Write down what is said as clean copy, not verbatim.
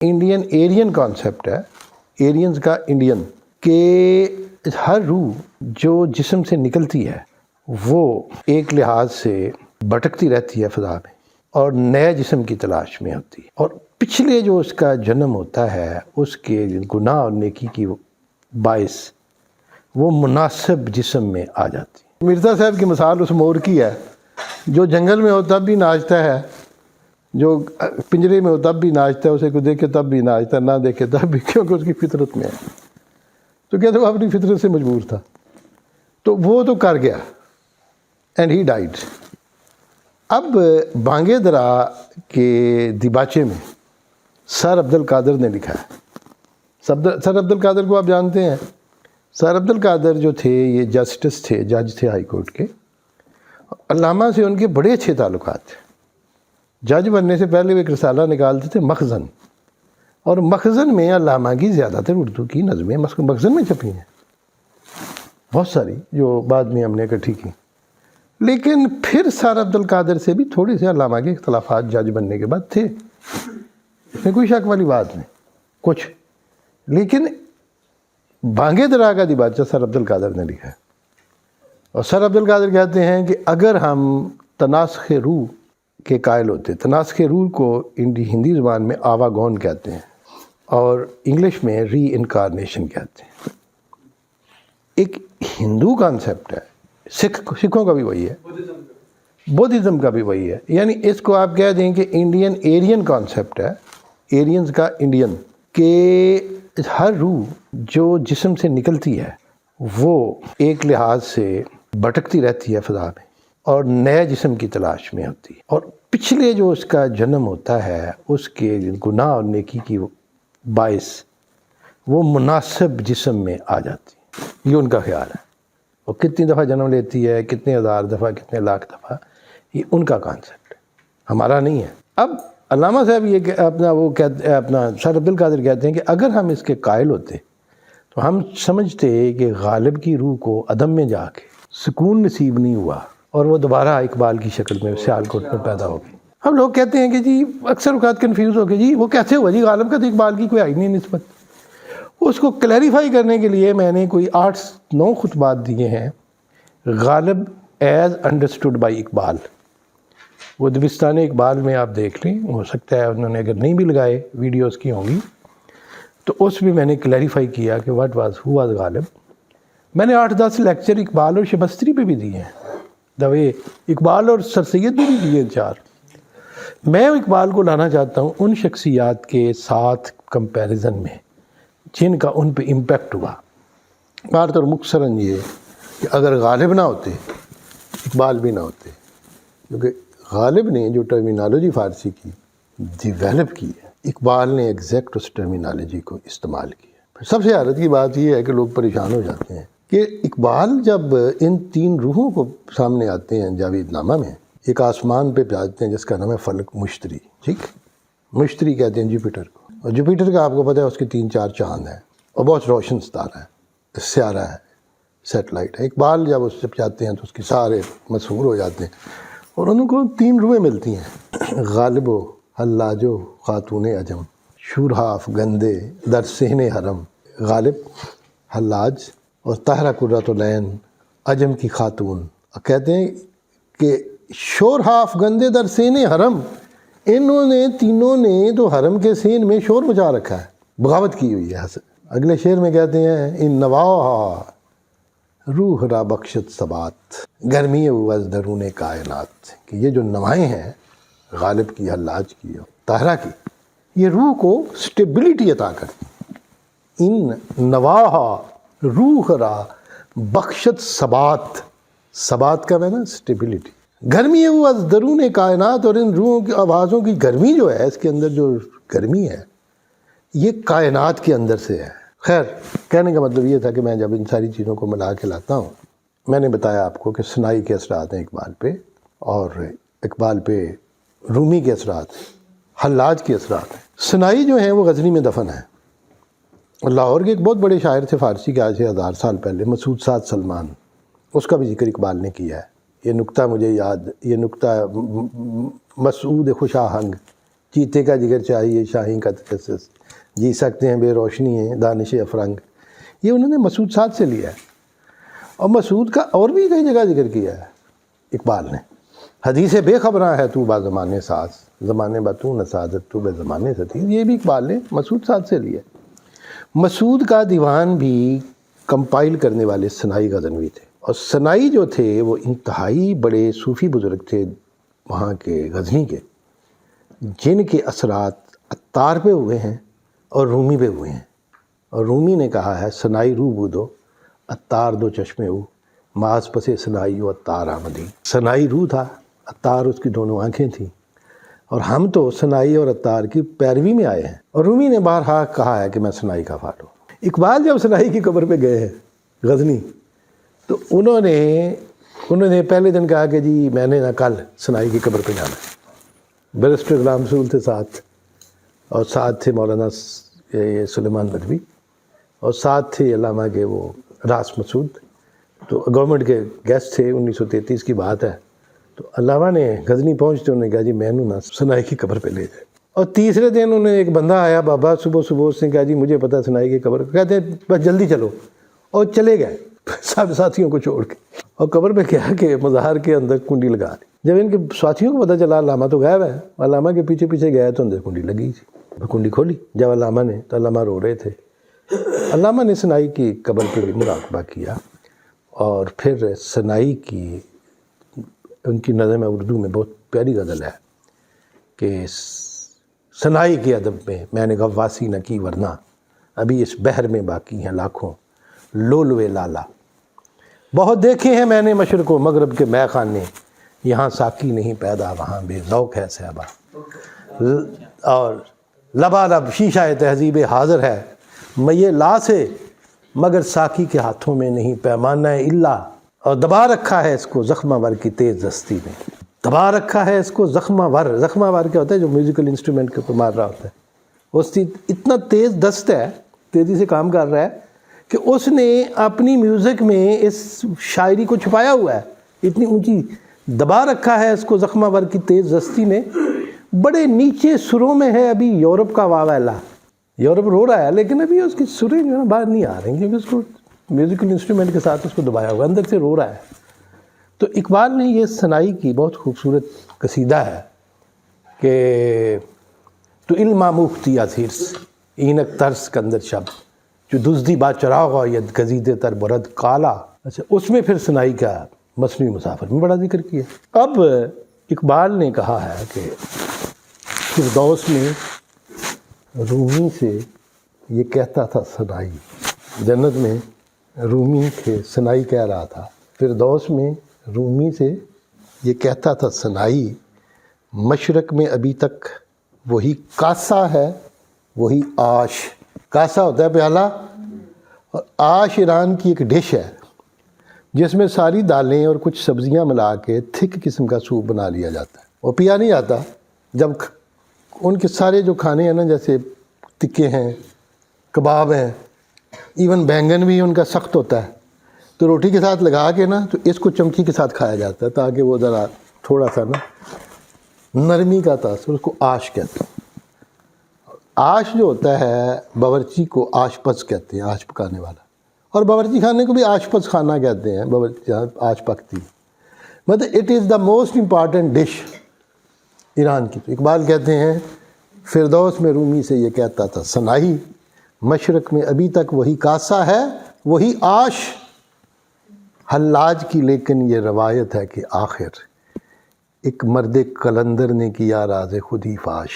Indian Ariane concept है, Aryans का Indian, कि हर रूह जो जिस्म से निकलती है वो एक लिहाज से भटकती रहती है फ़ज़ा में और नए जिस्म की तलाश में होती है, और पिछले जो उसका जन्म होता है उसके गुनाह और नेकी की बाइस वो मुनासिब जिस्म में आ जाती है। मिर्ज़ा साहब की मिसाल उस मोर की है जो जंगल में हो तब भी नाचता है, जो पिंजरे में हो तब भी नाचता है, उसे को देखे तब भी नाचता है, ना देखे तब भी, क्योंकि उसकी फितरत में है। तो कहते वो अपनी फितरत से मजबूर था, तो वो तो कर गया एंड ही डाइड। अब बांगे दरा के दिबाचे में सर अब्दुल कादर ने लिखा है। सर अब्दुल कादर को आप जानते हैं। सर अब्दुल कादर जो थे ये जस्टिस थे, जज थे हाई कोर्ट के। अल्लामा से उनके बड़े अच्छे ताल्लुकात थे। जज बनने से पहले वो एक रिसाला निकालते थे मखज़न, और मखज़न में अल्लामा की ज़्यादातर उर्दू की नज़में मखज़न में छपी हैं, बहुत सारी जो बाद में हमने इकट्ठी की। लेकिन फिर सर अब्दुल कादर से भी थोड़े से अल्लामा के इख्तलाफात जज बनने के बाद थे, इसमें कोई शक वाली बात नहीं कुछ। लेकिन बांगे दरा का दिबाचा सर अब्दुल कादर ने लिखा है, और सर अब्दुल कादर कहते हैं कि अगर हम तनासख़ रूह के कायल होते, तनासख़ रूह को हिंदी ज़बान में आवागौन कहते हैं और इंग्लिश में री इनकारनेशन कहते हैं। एक हिंदू कॉन्सेप्ट है, सिखों का भी वही है, बुद्धिज़्म का भी वही है। यानी इसको आप कह दें कि इंडियन एरियन कॉन्सेप्ट है, एरियंस का इंडियन, कि हर रूह जो जिस्म से निकलती है वो एक लिहाज से भटकती रहती है फ़ज़ा में और नए जिस्म की तलाश में होती है, और पिछले जो उसका जन्म होता है उसके गुनाह और नेकी की बाइस वो मुनासिब जिस्म में आ जाती है। ये उनका ख्याल है। और कितनी दफ़ा जन्म लेती है, कितने हज़ार दफ़ा, कितने लाख दफ़ा, ये उनका कॉन्सेप्ट है, हमारा नहीं है। अब अल्लामा साहब ये अपना सर अब्दुल कादर कहते हैं कि अगर हम इसके कायल होते तो हम समझते कि गालिब की रूह को अदम में जाके सुकून नसीब नहीं हुआ और वो दोबारा इकबाल की शक्ल में सियालकोट में पैदा हो गई। हम लोग कहते हैं कि जी अक्सर औक़ात कन्फ्यूज़ हो गए, जी वो कैसे हुआ जी, गालिब का तो इकबाल की कोई आई नहीं निस्बत। उसको क्लैरिफाई करने के लिए मैंने कोई 8-9 खुतबात दिए हैं, Ghalib as understood by Iqbal. वो दबिस्तान इकबाल में आप देख लें, हो सकता है उन्होंने अगर नहीं भी लगाए, वीडियोस की होंगी, तो उसमें मैंने क्लैरिफाई किया कि what was who was Ghalib. मैंने 8-10 लेक्चर इकबाल और शबस्तरी पे भी दिए हैं, दवे इकबाल और सर सैयद पे भी दिए 4। मैं इकबाल को लाना चाहता हूँ उन शख्सियात के साथ कंपैरिजन में जिनका उन पे इम्पेक्ट हुआ। बात और मुख्तसरन ये कि अगर गालिब ना होते इकबाल भी ना होते, क्योंकि गालिब ने जो टर्मिनोलॉजी फ़ारसी की डिवेलप की है, इकबाल ने एग्जैक्ट उस टर्मिनोलॉजी को इस्तेमाल किया। सबसे हैरत की बात यह है कि लोग परेशान हो जाते हैं कि इकबाल जब इन 3 रूहों को सामने आते हैं जावेदनामा में, एक आसमान पे जाते हैं जिसका नाम है फलक मुश्तरी, ठीक, मुश्तरी कहते हैं जुपिटर को, और जुपिटर का आपको पता है उसके 3-4 चांद हैं और बहुत रोशन सितारा है, स्यारा है, सेटेलाइट है। इकबाल जब उससे जाते हैं तो उसके सारे मशहूर हो जाते हैं, और उनको 3 रूहें मिलती हैं, गालिबो हल्लाजो खातून अजम, शूरहाफ गंदे दर सहने हरम। गालिब, हल्लाज और ताहरा कुर्रतुलैन अजम की खातून। कहते हैं कि शोरहाफ गंदे दर सहने हरम, इन्होंने तीनों ने तो हरम के सीन में शोर मचा रखा है, बगावत की हुई है। अगले शेर में कहते हैं इन नवाहा रूह रा बख्शत सबात, गर्मी वज दरून कायनात, कि ये जो नवाएं हैं गालिब की, हल्लाज की और ताहरा की, ये रूह को स्टेबिलिटी अता करती। इन नवाहा रूह रा बख्शत सबात, सबात का है ना स्टेबिलिटी, गर्मी वज दरून कायनात, और इन रूहों की आवाज़ों की गर्मी जो है, इसके अंदर जो गर्मी है ये कायनात के अंदर से है। खैर, कहने का मतलब ये था कि मैं जब इन सारी चीज़ों को मिला के लाता हूँ, मैंने बताया आपको कि सनाई के असरात हैं इकबाल पे, और इकबाल पे रूमी के असरात, हल्लाज के असरात हैं। सनाई जो है वो गज़नी में दफन है। लाहौर के एक बहुत बड़े शायर थे फ़ारसी के, आज से 1000 साल पहले, मसूद साद सलमान, उसका भी जिक्र इकबाल ने किया है। ये नुक्ता मुझे याद, ये नुक्ता मसूद खुशाहंग چیتے کا جگر چاہیے شاہین کا تجسس، جی سکتے ہیں بے روشنی ہے دانش افرنگ، یہ انہوں نے مسعود سعد سے لیا ہے. اور مسعود کا اور بھی کئی جگہ ذکر کیا ہے اقبال نے. حدیث بے خبراں ہے تو با زمانے ساز، زمانے با تو نسازت تو بے زمانے ستیز، یہ بھی اقبال نے مسعود سعد سے لیا. مسعود کا دیوان بھی کمپائل کرنے والے سنائی غزنوی تھے، اور سنائی جو تھے وہ انتہائی بڑے صوفی بزرگ تھے وہاں کے غزنی کے، جن کے اثرات عطار پہ ہوئے ہیں اور رومی پہ ہوئے ہیں. اور رومی نے کہا ہے سنائی رو بودو عطار دو چشمے ہو، ماس پسے سنائی و عطار آمدی. سنائی روح تھا، عطار اس کی دونوں آنکھیں تھیں، اور ہم تو سنائی اور عطار کی پیروی میں آئے ہیں. اور رومی نے بارہا کہا ہے کہ میں سنائی کا فالو. اقبال جب سنائی کی قبر پہ گئے ہیں غزنی، تو انہوں نے پہلے دن کہا کہ جی میں نے نہ کل سنائی کی قبر پہ جانا ہے. بیرسٹر غلام رسول تھے ساتھ، اور ساتھ تھے مولانا سلیمان ندوی، اور ساتھ تھے علامہ کے وہ راس مسعود، تو گورنمنٹ کے گیسٹ تھے. 1933 کی بات ہے. تو علامہ نے غزنی پہنچتے انہوں نے کہا جی میں نہ سنائی کی قبر پہ لے جائے. اور تیسرے دن انہیں ایک بندہ آیا بابا صبح اس نے کہا جی مجھے پتہ سنائی کی قبر، کہتے ہیں بس جلدی چلو، اور چلے گئے سب ساتھیوں کو چھوڑ کے. اور قبر پہ کیا کہ مزار کے اندر کنڈی لگا دی. جب ان کے ساتھیوں کو پتہ چلا علامہ تو غائب ہے، علامہ کے پیچھے پیچھے گئے تو اندر کنڈی لگی تھی. کنڈی کھولی جب علامہ نے، تو علامہ رو رہے تھے. علامہ نے سنائی کی قبر پہ بھی مراقبہ کیا، اور پھر سنائی کی ان کی نظم اردو میں بہت پیاری غزل ہے کہ سنائی کے ادب میں نے غواصی نہ کی ورنہ ابھی اس بحر میں باقی ہیں لاکھوں لولوے لالا. بہت دیکھے ہیں میں نے مشرق و مغرب کے مے خانے، یہاں ساقی نہیں پیدا وہاں بے ذوق ہے صحبا. اور لبالب شیشہ تہذیب حاضر ہے میے لا سے، مگر ساقی کے ہاتھوں میں نہیں پیمانہ الا. اور دبا رکھا ہے اس کو زخمہ ور کی تیز دستی میں، دبا رکھا ہے اس کو زخمہ ور. زخمہ ور کیا ہوتا ہے؟ جو میوزیکل انسٹرومنٹ کے اوپر مار رہا ہوتا ہے. اس کی اتنا تیز دست ہے، تیزی سے کام کر رہا ہے کہ اس نے اپنی میوزک میں اس شاعری کو چھپایا ہوا ہے. اتنی اونچی دبا رکھا ہے اس کو زخمہ ور کی تیز دستی میں، بڑے نیچے سروں میں ہے ابھی یورپ کا واویلا. یورپ رو رہا ہے لیکن ابھی اس کی سریں جو ہے باہر نہیں آ رہی، کیونکہ اس کو میوزیکل انسٹرومنٹ کے ساتھ اس کو دبایا ہوا، اندر سے رو رہا ہے. تو اقبال نے یہ سنائی کی بہت خوبصورت قصیدہ ہے کہ تو علم آموختی اثیرس اینک ترس کندر شب جو دزدی با چراغ ید گزیدے تر برد کالا. اچھا، اس میں پھر سنائی کا مصنوعی مسافر میں بڑا ذکر کیا. اب اقبال نے کہا ہے کہ فردوس میں رومی سے یہ کہتا تھا سنائی، جنت میں رومی تھے سنائی کہہ رہا تھا، فردوس میں رومی سے یہ کہتا تھا سنائی، مشرق میں ابھی تک وہی کاسا ہے وہی آش. کاسا ہوتا ہے پیالہ، اور آش ایران کی ایک ڈش ہے جس میں ساری دالیں اور کچھ سبزیاں ملا کے تھک قسم کا سوپ بنا لیا جاتا ہے. وہ پیا نہیں جاتا. جب ان کے سارے جو کھانے ہیں نا، جیسے تکے ہیں، کباب ہیں، ایون بینگن بھی ان کا سخت ہوتا ہے، تو روٹی کے ساتھ لگا کے نا تو اس کو چمچی کے ساتھ کھایا جاتا ہے تاکہ وہ ذرا تھوڑا سا نا نرمی کا تاثر، اس کو آش کہتے ہیں. آش جو ہوتا ہے باورچی کو آش پز کہتے ہیں، آش پکانے والا، اور باورچی خانے کو بھی آش پز خانہ کہتے ہیں، باورچی آش پکتی. مطلب it is the most important dish Iran کی. تو اقبال کہتے ہیں فردوس میں رومی سے یہ کہتا تھا سنائی، مشرق میں ابھی تک وہی کاسا ہے وہی آش. حلاج کی لیکن یہ روایت ہے کہ آخر ایک مرد قلندر نے کیا راز خودی فاش.